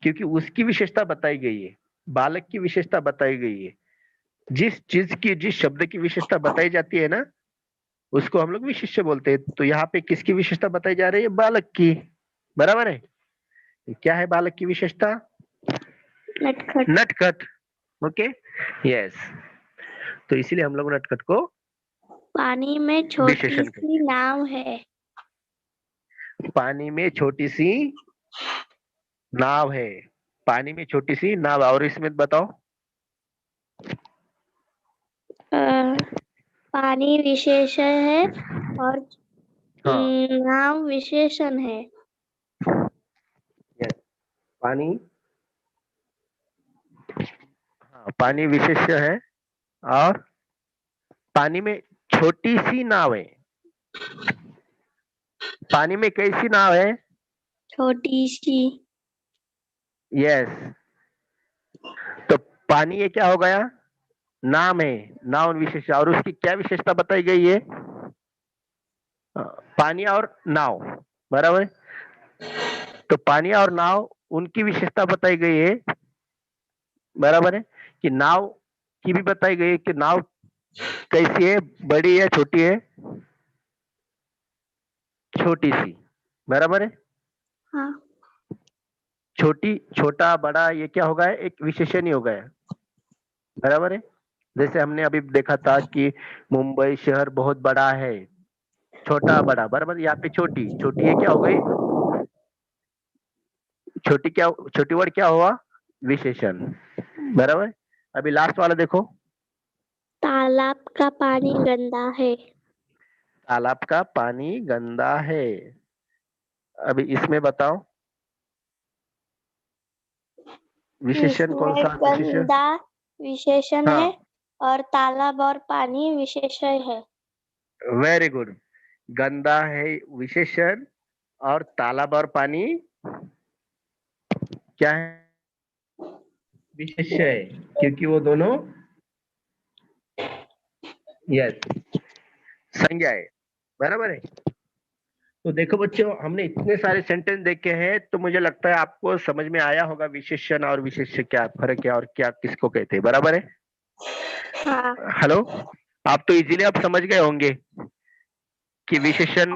क्योंकि उसकी विशेषता बताई गई है, बालक की विशेषता बताई गई है। जिस चीज की, जिस शब्द की विशेषता बताई जाती है ना, उसको हम लोग विशेष्य बोलते हैं। तो यहाँ पे किसकी विशेषता बताई जा रही है? बालक की, बराबर है। क्या है बालक की विशेषता? नटखट। नटखट। Okay, yes. तो इसीलिए हम लोग नटखट को पानी में छोटी विशेषण सी कहते नाव है। हैं। पानी में छोटी सी नाव है। पानी में छोटी सी नाव, और इसमें बताओ। अ, पानी विशेषण है और हाँ, नाम विशेषण है। यस। पानी, हाँ, पानी विशेष्य है, और पानी में छोटी सी नाव है। पानी में कैसी नाव है? छोटी सी। यस। तो पानी ये क्या हो गया? नाम है, नाउन विशेष। और उसकी क्या विशेषता बताई गई है? पानी और नाव, बराबर। तो पानी और नाव, उनकी विशेषता बताई गई है, बराबर है। कि नाव की भी बताई गई है कि नाव कैसी है, बड़ी है, छोटी है? छोटी सी, बराबर है। हाँ। छोटी, छोटा, बड़ा, ये क्या होगा? एक विशेषण ही हो गया, बराबर है। जैसे हमने अभी देखा था कि मुंबई शहर बहुत बड़ा है, छोटा बड़ा, बराबर। यहाँ पे छोटी, छोटी ये क्या हो गई? छोटी क्या, छोटी वर्ड क्या हुआ? विशेषण, बराबर। अभी लास्ट वाला देखो, तालाब का पानी गंदा है। तालाब का पानी गंदा है। अभी इसमें बताओ विशेषण कौन इसमें सा विशेषण? गंदा विशेषण है हाँ, और तालाब और पानी विशेषण है। Very good. गंदा है विशेषण और तालाब और पानी क्या है? विशेष्य है, क्योंकि वो दोनों यस संज्ञा है। बराबर है। तो देखो बच्चों, हमने इतने सारे सेंटेंस देखे हैं, तो मुझे लगता है आपको समझ में आया होगा विशेषण और विशेष्य क्या फर्क है और क्या किसको कहते हैं। बराबर है। हाँ हेलो, आप तो इजीली आप समझ गए होंगे कि विशेषण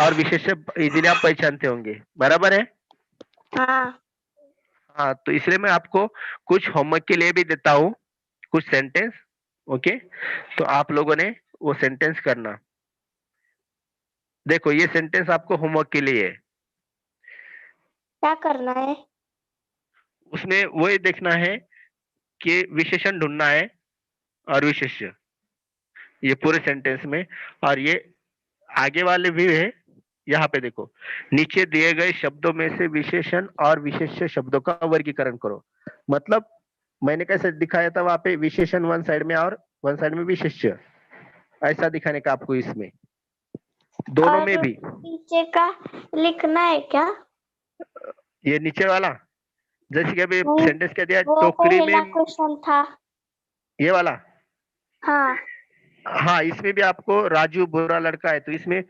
और विशेष्य इजीली आप पहचानते होंगे। बराबर है। हाँ हाँ, तो इसलिए मैं आपको कुछ होमवर्क के लिए भी देता हूँ, कुछ सेंटेंस। ओके, तो आप लोगों ने वो सेंटेंस करना। देखो ये सेंटेंस आपको होमवर्क के लिए है। क्या करना है? उसमें वो ही देखना है कि विशेषण ढूंढना है और विशेष्य, ये पूरे सेंटेंस में। और ये आगे वाले भी है। यहाँ पे देखो, नीचे दिए गए शब्दों में से विशेषण और विशेष्य शब्दों का वर्गीकरण करो। मतलब मैंने कैसे दिखाया था वहां पे, विशेषण वन साइड में और वन साइड में विशेष्य, ऐसा दिखाने का आपको इसमें दोनों में और भी। नीचे का लिखना है क्या? ये नीचे वाला, जैसे कि अभी नहीं, सेंटेंस क्या दिया, वो टोकरी में, पहला क्वेश्चन था। ये वाला। हाँ, हाँ, इसमें भी आपको राजू बुरा लड़का है, तो इसमें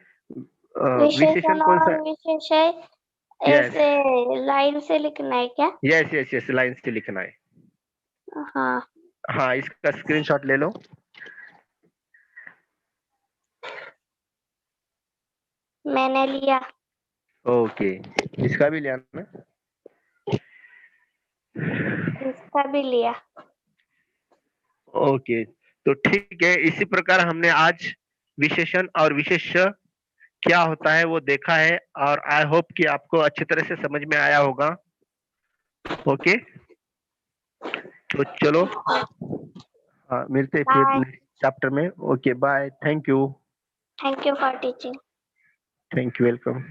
विशेषण विशेषण कौन सा? और विशेषण यस ऐसे लाइन से लिखना है क्या? यस यस यस, लाइन से लिखना है। हाँ, हाँ, इसका स्क्रीनशॉट ले लो। मैंने लिया। ओके, इसका भी लिया ना? इसका भी लिया। ओके, तो ठीक है। इसी प्रकार हमने आज विशेषण और विशेष्य क्या होता है वो देखा है, और आई होप कि आपको अच्छी तरह से समझ में आया होगा। ओके, तो चलो, हाँ, मिलते हैं फिर बाय। नेक्स्ट चैप्टर में। Okay, bye, thank you. Thank you for teaching. Thank you, welcome.